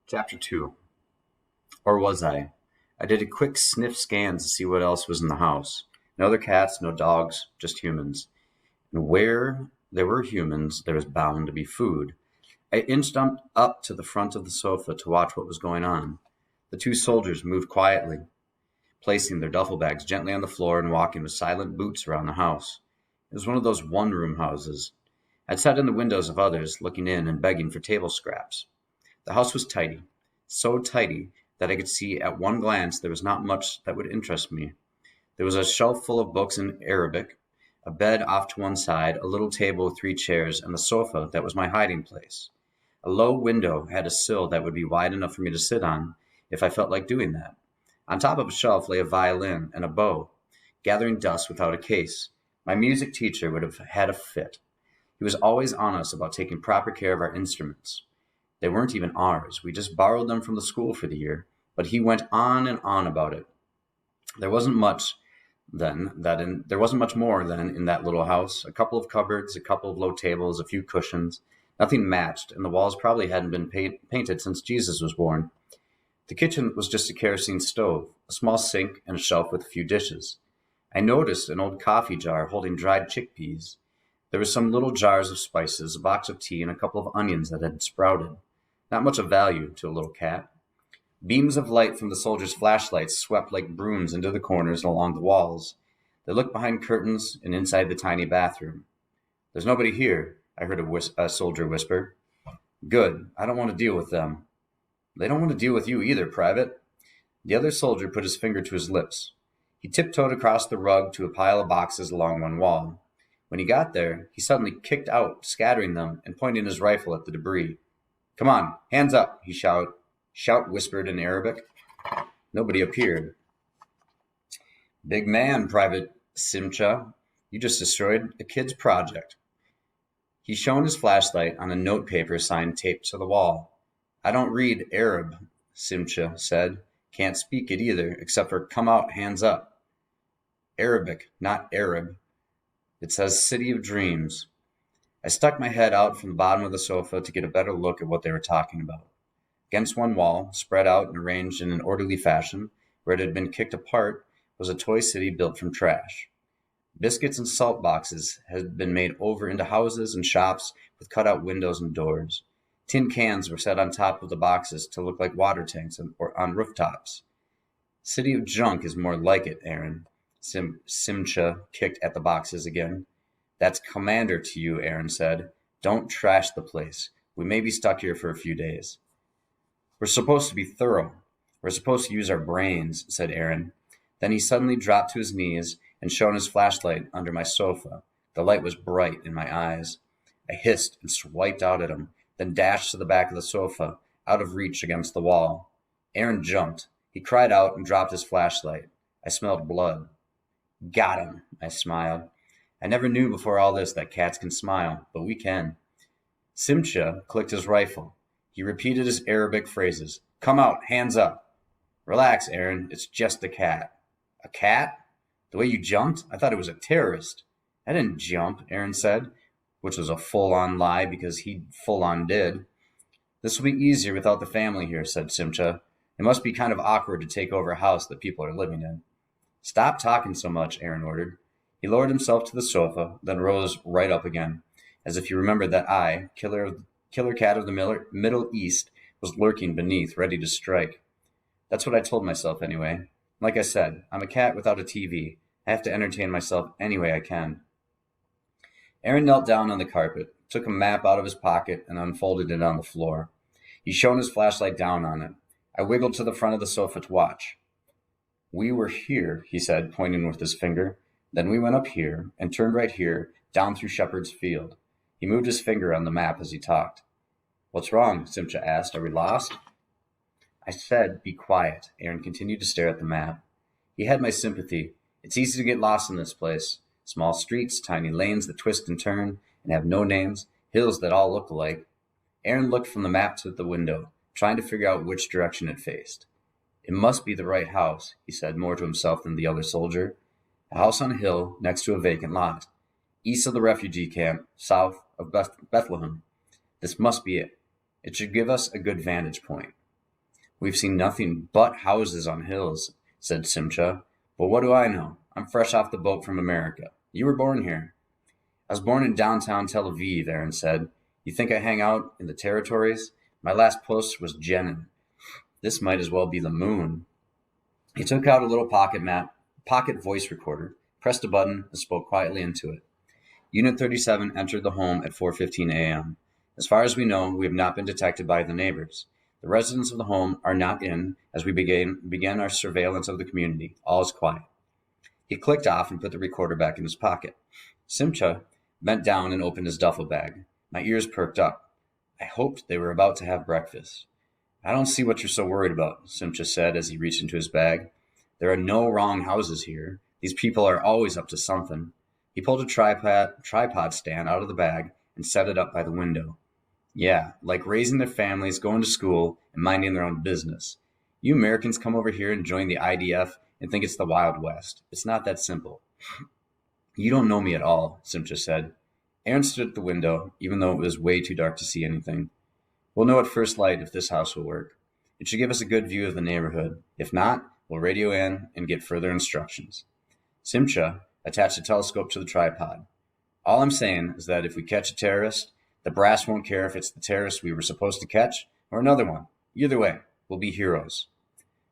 Chapter 2. Or was I? I did a quick sniff scan to see what else was in the house. No other cats, no dogs, just humans. And where there were humans, there was bound to be food. I inched up to the front of the sofa to watch what was going on. The two soldiers moved quietly, placing their duffel bags gently on the floor and walking with silent boots around the house. It was one of those one-room houses. I'd sat in the windows of others, looking in and begging for table scraps. The house was tidy, so tidy that I could see at one glance there was not much that would interest me. There was a shelf full of books in Arabic, a bed off to one side, a little table with three chairs, and the sofa that was my hiding place. A low window had a sill that would be wide enough for me to sit on if I felt like doing that. On top of a shelf lay a violin and a bow, gathering dust without a case. My music teacher would have had a fit. He was always on us about taking proper care of our instruments. They weren't even ours. We just borrowed them from the school for the year, but he went on and on about it. There wasn't much more than in that little house. A couple of cupboards, a couple of low tables, a few cushions. Nothing matched, and the walls probably hadn't been painted since Jesus was born. The kitchen was just a kerosene stove, a small sink, and a shelf with a few dishes. I noticed an old coffee jar holding dried chickpeas. There were some little jars of spices, a box of tea, and a couple of onions that had sprouted. Not much of value to a little cat. Beams of light from the soldiers' flashlights swept like brooms into the corners and along the walls. They looked behind curtains and inside the tiny bathroom. "There's nobody here," I heard a soldier whisper. "Good. I don't want to deal with them." "They don't want to deal with you either, Private." The other soldier put his finger to his lips. He tiptoed across the rug to a pile of boxes along one wall. When he got there, he suddenly kicked out, scattering them and pointing his rifle at the debris. "Come on, hands up," he shouted. Shout whispered in Arabic. Nobody appeared. "Big man, Private Simcha. You just destroyed a kid's project." He shone his flashlight on a notepaper sign taped to the wall. "I don't read Arab," Simcha said. "Can't speak it either, except for come out, hands up." "Arabic, not Arab. It says City of Dreams." I stuck my head out from the bottom of the sofa to get a better look at what they were talking about. Against one wall, spread out and arranged in an orderly fashion, where it had been kicked apart, was a toy city built from trash. Biscuits and salt boxes had been made over into houses and shops with cut-out windows and doors. Tin cans were set on top of the boxes to look like water tanks or on rooftops. "City of junk is more like it, Aaron." Simcha kicked at the boxes again. "That's commander to you," Aaron said. "Don't trash the place. We may be stuck here for a few days." "We're supposed to be thorough. We're supposed to use our brains," said Aaron. Then he suddenly dropped to his knees and shone his flashlight under my sofa. The light was bright in my eyes. I hissed and swiped out at him, then dashed to the back of the sofa, out of reach against the wall. Aaron jumped. He cried out and dropped his flashlight. I smelled blood. "Got him," I smiled. I never knew before all this that cats can smile, but we can. Simcha clicked his rifle. He repeated his Arabic phrases. "Come out, hands up." "Relax, Aaron, it's just a cat." "A cat? The way you jumped? I thought it was a terrorist." "I didn't jump," Aaron said, which was a full-on lie because he full-on did. "This will be easier without the family here," said Simcha. "It must be kind of awkward to take over a house that people are living in." "Stop talking so much," Aaron ordered. He lowered himself to the sofa, then rose right up again, as if he remembered that I, killer cat of the Middle East, was lurking beneath, ready to strike. That's what I told myself anyway. Like I said, I'm a cat without a TV. I have to entertain myself any way I can. Aaron knelt down on the carpet, took a map out of his pocket, and unfolded it on the floor. He shone his flashlight down on it. I wiggled to the front of the sofa to watch. "We were here," he said, pointing with his finger. "Then we went up here, and turned right here, down through Shepherd's Field." He moved his finger on the map as he talked. "What's wrong?" Simcha asked. "Are we lost?" I said, "Be quiet." Aaron continued to stare at the map. He had my sympathy. It's easy to get lost in this place. Small streets, tiny lanes that twist and turn and have no names, hills that all look alike. Aaron looked from the map to the window, trying to figure out which direction it faced. "It must be the right house," he said, more to himself than the other soldier. "A house on a hill next to a vacant lot. East of the refugee camp, south of Bethlehem. This must be it. It should give us a good vantage point." We've seen nothing but houses on hills, said Simcha. But what do I know? I'm fresh off the boat from America. You were born here. I was born in downtown Tel Aviv, Aaron said. You think I hang out in the territories? My last post was Jenin. This might as well be the moon. He took out a little pocket voice recorder, pressed a button, and spoke quietly into it. Unit 37 entered the home at 4:15 a.m. As far as we know, we have not been detected by the neighbors. The residents of the home are not in as we began our surveillance of the community. All is quiet. He clicked off and put the recorder back in his pocket. Simcha bent down and opened his duffel bag. My ears perked up. I hoped they were about to have breakfast. I don't see what you're so worried about, Simcha said as he reached into his bag. There are no wrong houses here. These people are always up to something. He pulled a tripod stand out of the bag and set it up by the window. Yeah, like raising their families, going to school, and minding their own business. You Americans come over here and join the IDF and think it's the Wild West. It's not that simple. You don't know me at all, Simcha said. Aaron stood at the window, even though it was way too dark to see anything. We'll know at first light if this house will work. It should give us a good view of the neighborhood. If not, we'll radio in and get further instructions. Simcha attached a telescope to the tripod. All I'm saying is that if we catch a terrorist, the brass won't care if it's the terrorist we were supposed to catch or another one. Either way, we'll be heroes.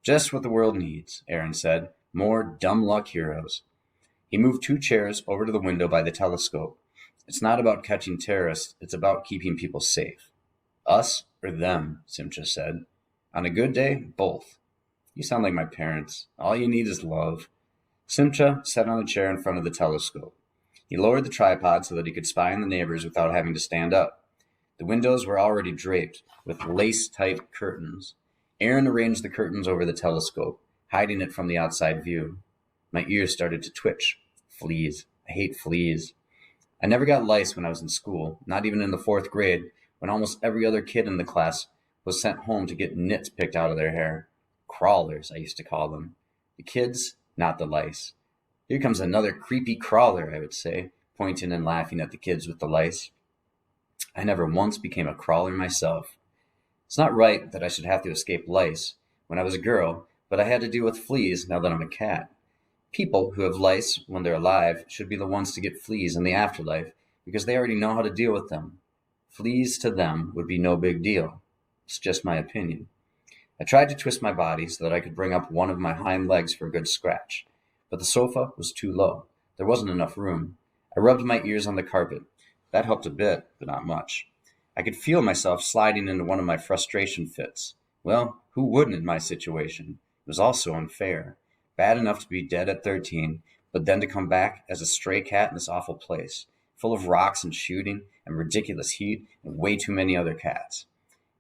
Just what the world needs, Aaron said. More dumb luck heroes. He moved 2 chairs over to the window by the telescope. It's not about catching terrorists, it's about keeping people safe. Us or them, Simcha said. On a good day, both. You sound like my parents. All you need is love. Simcha sat on a chair in front of the telescope. He lowered the tripod so that he could spy on the neighbors without having to stand up. The windows were already draped with lace-tight curtains. Aaron arranged the curtains over the telescope, hiding it from the outside view. My ears started to twitch. Fleas. I hate fleas. I never got lice when I was in school, not even in the 4th grade, when almost every other kid in the class was sent home to get nits picked out of their hair. Crawlers, I used to call them. The kids, not the lice. Here comes another creepy crawler, I would say, pointing and laughing at the kids with the lice. I never once became a crawler myself. It's not right that I should have to escape lice when I was a girl, but I had to deal with fleas now that I'm a cat. People who have lice when they're alive should be the ones to get fleas in the afterlife because they already know how to deal with them. Fleas to them would be no big deal. It's just my opinion. I tried to twist my body so that I could bring up one of my hind legs for a good scratch, but the sofa was too low. There wasn't enough room. I rubbed my ears on the carpet. That helped a bit, but not much. I could feel myself sliding into one of my frustration fits. Well, who wouldn't in my situation? It was all so unfair. Bad enough to be dead at 13, but then to come back as a stray cat in this awful place, full of rocks and shooting and ridiculous heat and way too many other cats.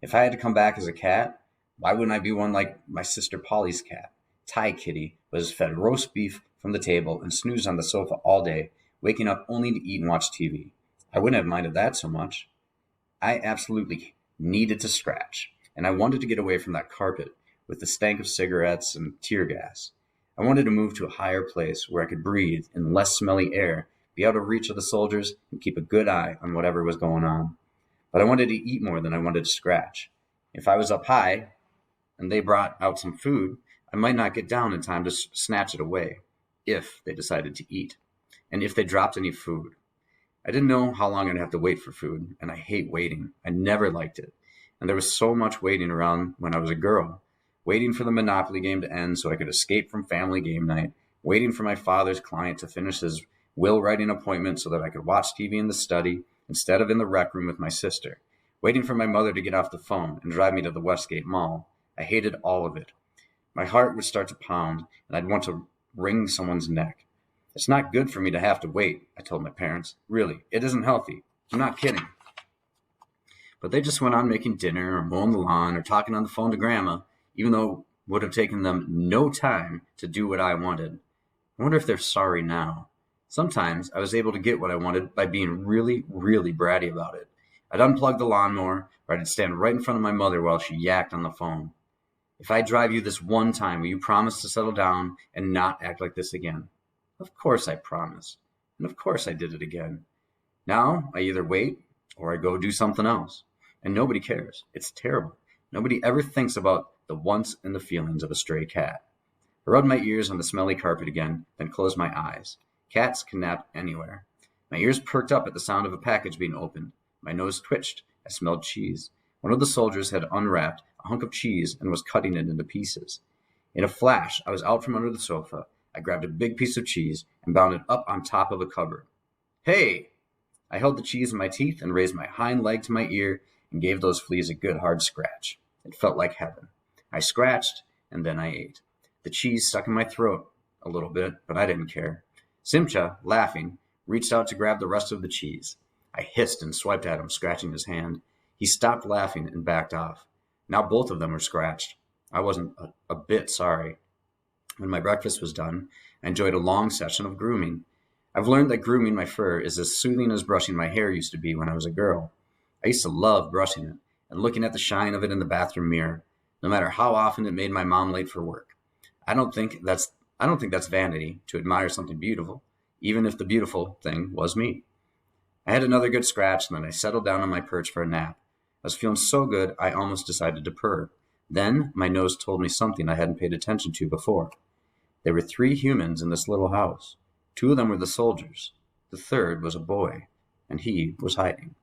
If I had to come back as a cat, why wouldn't I be one like my sister Polly's cat? Thai Kitty was fed roast beef from the table and snoozed on the sofa all day, waking up only to eat and watch TV. I wouldn't have minded that so much. I absolutely needed to scratch, and I wanted to get away from that carpet with the stank of cigarettes and tear gas. I wanted to move to a higher place where I could breathe in less smelly air, be out of reach of the soldiers, and keep a good eye on whatever was going on. But I wanted to eat more than I wanted to scratch. If I was up high and they brought out some food, I might not get down in time to snatch it away, if they decided to eat, and if they dropped any food. I didn't know how long I'd have to wait for food, and I hate waiting. I never liked it. And there was so much waiting around when I was a girl. Waiting for the Monopoly game to end so I could escape from family game night. Waiting for my father's client to finish his will writing appointment so that I could watch TV in the study instead of in the rec room with my sister. Waiting for my mother to get off the phone and drive me to the Westgate Mall. I hated all of it. My heart would start to pound, and I'd want to wring someone's neck. It's not good for me to have to wait, I told my parents. Really, it isn't healthy. I'm not kidding. But they just went on making dinner or mowing the lawn or talking on the phone to Grandma, even though it would have taken them no time to do what I wanted. I wonder if they're sorry now. Sometimes I was able to get what I wanted by being really, really bratty about it. I'd unplug the lawnmower, or I'd stand right in front of my mother while she yacked on the phone. If I drive you this one time, will you promise to settle down and not act like this again? Of course I promised. And of course I did it again. Now I either wait or I go do something else. And nobody cares. It's terrible. Nobody ever thinks about the wants and the feelings of a stray cat. I rubbed my ears on the smelly carpet again, then closed my eyes. Cats can nap anywhere. My ears perked up at the sound of a package being opened. My nose twitched. I smelled cheese. One of the soldiers had unwrapped a hunk of cheese and was cutting it into pieces. In a flash, I was out from under the sofa. I grabbed a big piece of cheese and bounded up on top of a cupboard. Hey! I held the cheese in my teeth and raised my hind leg to my ear and gave those fleas a good hard scratch. It felt like heaven. I scratched, and then I ate. The cheese stuck in my throat a little bit, but I didn't care. Simcha, laughing, reached out to grab the rest of the cheese. I hissed and swiped at him, scratching his hand. He stopped laughing and backed off. Now both of them were scratched. I wasn't a bit sorry. When my breakfast was done, I enjoyed a long session of grooming. I've learned that grooming my fur is as soothing as brushing my hair used to be when I was a girl. I used to love brushing it and looking at the shine of it in the bathroom mirror, no matter how often it made my mom late for work. I don't think that's vanity to admire something beautiful, even if the beautiful thing was me. I had another good scratch, and then I settled down on my perch for a nap. I was feeling so good I almost decided to purr. Then my nose told me something I hadn't paid attention to before. There were 3 humans in this little house. 2 of them were the soldiers. The third was a boy, and he was hiding.